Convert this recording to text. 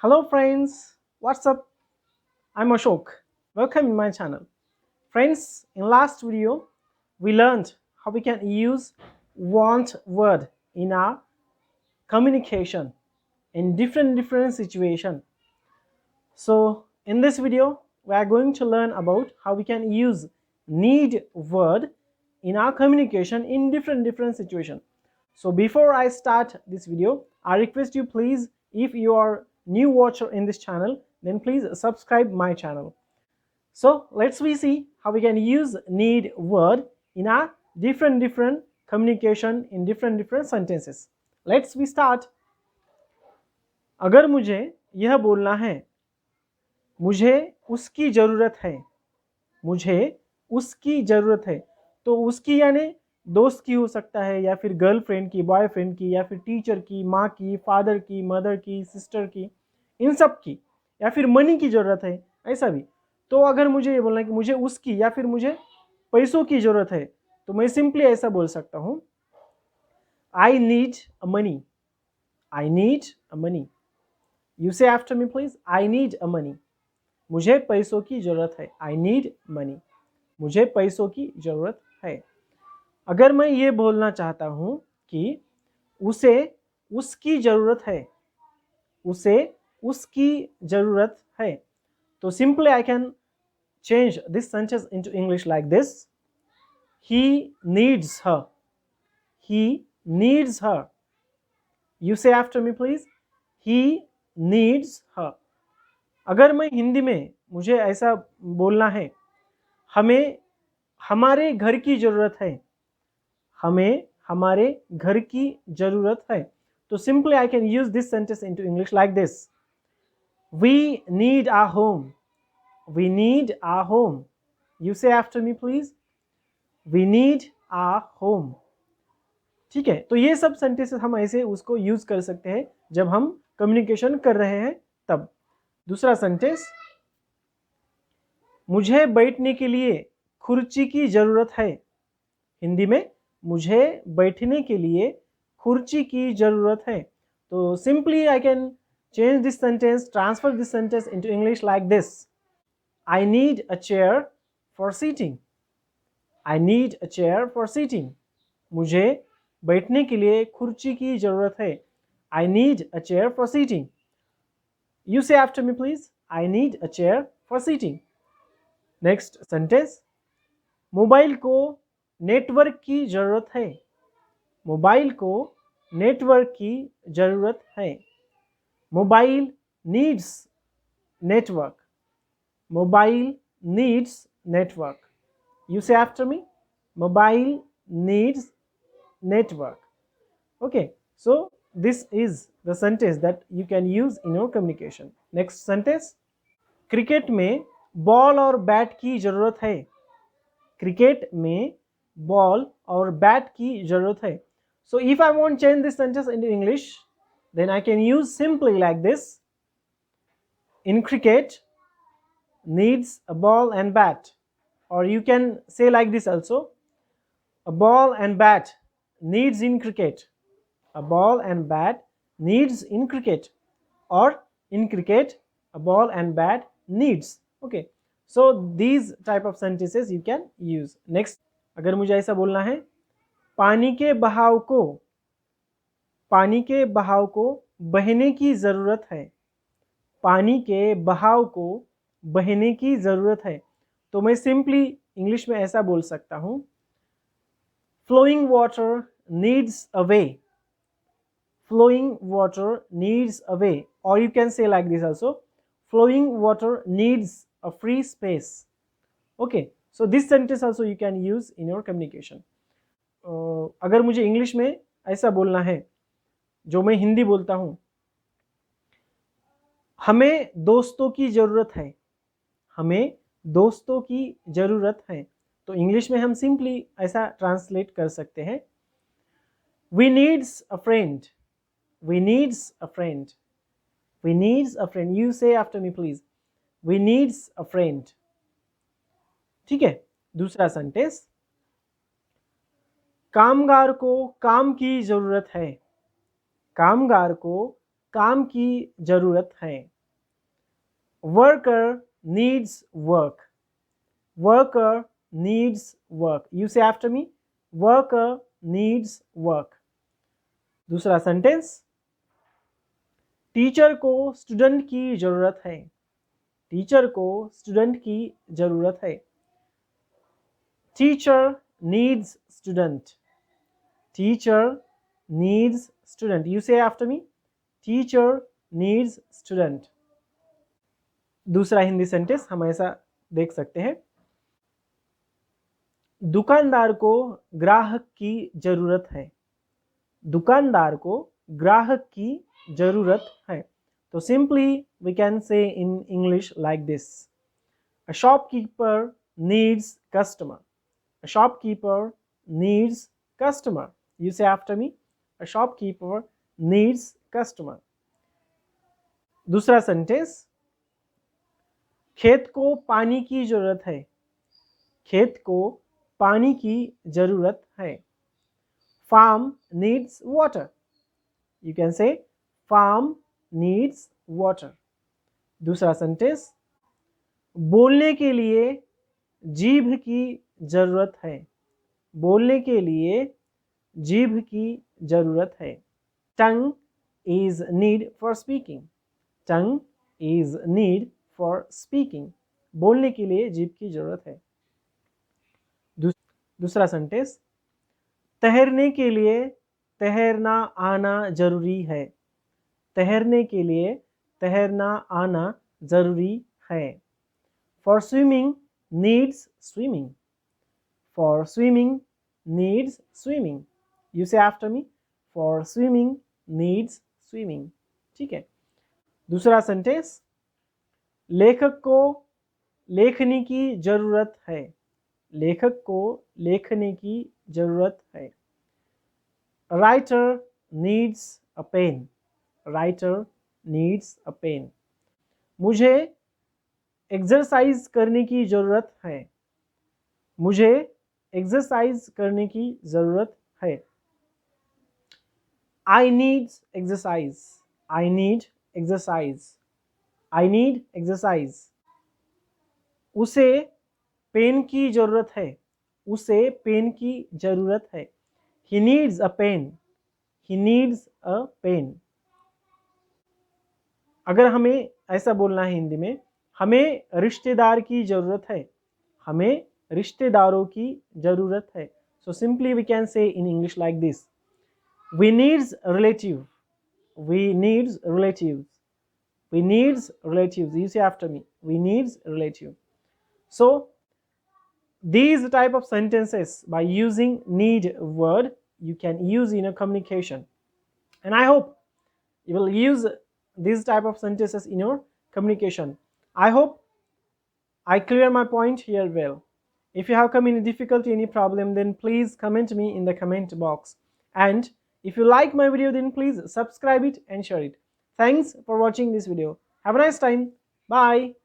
Hello friends, what's up? I'm Ashok. Welcome in my channel. Friends, in last video, we learned how we can use want word in our communication in different situation. So in this video, we are going to learn about how we can use need word in our communication in different situation. So before I start this video, I request you please, if you are new watcher in this channel, then please subscribe my channel. So let's we see how we can use need word in our different communication in different sentences. Let's we start. अगर मुझे यह बोलना है मुझे उसकी ज़रूरत है, मुझे उसकी ज़रूरत है, तो उसकी यानी दोस्त की हो सकता है, या फिर गर्लफ्रेंड की, बॉयफ्रेंड की, या फिर टीचर की, माँ की, फादर की, मदर की, सिस्टर की, इन सब की, या फिर मनी की ज़रूरत है, ऐसा भी। तो अगर मुझे ये बोलना है कि मुझे उसकी या फिर मुझे पैसों की ज़रूरत है, तो मैं सिंपली ऐसा बोल सकता हूँ, I need a money, I need a money. You say after me please, I need a money. मुझे पैसों की ज़रूरत है, आई नीड मनी। मुझे पैसों की ज़रूरत है। अगर मैं ये बोलना चाहता हूँ कि उसे उसकी ज़रूरत है, उसे उसकी ज़रूरत है, तो simply I can change this sentence into English like this: he needs her, he needs her. You say after me please, he needs her. अगर मैं हिंदी में मुझे ऐसा बोलना है, हमें हमारे घर की ज़रूरत है, हमें हमारे घर की ज़रूरत है, तो simply I can use this sentence into English like this: we need our home, we need our home. You say after me please, we need our home. ठीक है, तो ये सब सेंटेंसेस हम ऐसे उसको यूज कर सकते हैं जब हम कम्युनिकेशन कर रहे हैं तब। दूसरा सेंटेंस, मुझे बैठने के लिए कुर्सी की ज़रूरत है। हिंदी में मुझे बैठने के लिए कुर्सी की ज़रूरत है, तो simply I can change this sentence, transfer this sentence into English like this: I need a chair for sitting, I need a chair for sitting. मुझे बैठने के लिए कुर्सी की ज़रूरत है, I need a chair for sitting. You say after me please, I need a chair for sitting. Next sentence, mobile को network की ज़रूरत है, मोबाइल को नेटवर्क की ज़रूरत है। Mobile needs network, mobile needs network. You say after me, mobile needs network. Okay, so this is the sentence that you can use in your communication. Next sentence, cricket में ball और bat की ज़रूरत है, cricket में ball और bat की ज़रूरत है। So if I want to change this sentence into English, then I can use simply like this: in cricket needs a ball and bat. Or you can say like this also: a ball and bat needs in cricket, a ball and bat needs in cricket, or in cricket a ball and bat needs. Okay, so these type of sentences you can use. Next, अगर मुझे ऐसा बोलना है, पानी के बहाव को, पानी के बहाव को बहने की ज़रूरत है, पानी के बहाव को बहने की ज़रूरत है, तो मैं सिंपली इंग्लिश में ऐसा बोल सकता हूँ: flowing water needs a way, flowing water needs a way. Or you can say like this also: flowing water needs a free space. Okay, so this sentence also you can use in your communication. अगर मुझे English में ऐसा बोलना है जो मैं हिंदी बोलता हूँ, हमें दोस्तों की ज़रूरत है, हमें दोस्तों की ज़रूरत है, तो इंग्लिश में हम सिंपली ऐसा ट्रांसलेट कर सकते हैं: we needs a friend, we needs a friend, we needs a friend. You say after me please, we needs a friend. ठीक है, दूसरा सेंटेंस, कामगार को काम की जरूरत है, कामगार को काम की जरूरत है। Worker needs work, worker needs work. You say after me, worker needs work. दूसरा सेंटेंस, टीचर को स्टूडेंट की जरूरत है, टीचर को स्टूडेंट की जरूरत है। Teacher needs student, teacher needs student. You say after me, teacher needs student. दूसरा हिंदी सेंटेंस हम ऐसा देख सकते हैं, दुकानदार को ग्राहक की जरूरत है, दुकानदार को ग्राहक की जरूरत है। तो simply we can say in English like this, a shopkeeper needs customer, a shopkeeper needs customer. You say after me, a shopkeeper needs customer. दूसरा सेंटेंस, खेत को पानी की जरूरत है, खेत को पानी की जरूरत है। Farm needs water, you can say farm needs water. दूसरा सेंटेंस, बोलने के लिए जीभ की जरूरत है, बोलने के लिए जीभ की जरूरत है। Tongue is need for speaking, tongue is need for speaking. बोलने के लिए जीभ की जरूरत है। दूसरा सेंटेंस, तैरने के लिए तैरना आना जरूरी है, तैरने के लिए तैरना आना जरूरी है। For swimming needs swimming, for swimming needs swimming. You say after me, for swimming needs swimming. ठीक है। दूसरा सेंटेंस, लेखक को लेखनी की जरूरत है, लेखक को लेखने की जरूरत है। Writer needs a pen, writer needs a pen. मुझे एक्सरसाइज करने की जरूरत है, मुझे एक्सरसाइज करने की जरूरत है। I need exercise, I need exercise, I need exercise. उसे पेन की जरूरत है, उसे पेन की जरूरत है। He needs a pen, he needs a pen. अगर हमें ऐसा बोलना है हिंदी में, हमें रिश्तेदार की जरूरत है, हमें रिश्तेदारों की जरूरत है। So simply we can say in English like this, we needs relative, we needs relatives, we needs relatives। You say after me, we needs relative। So these type of sentences, by using need word, you can use in a communication, and I hope you will use these type of sentences in your communication. I hope I clear my point here well. If you have come any difficulty, any problem, then please comment me in the comment box, and if you like my video, then please subscribe it and share it. Thanks for watching this video. Have a nice time. Bye.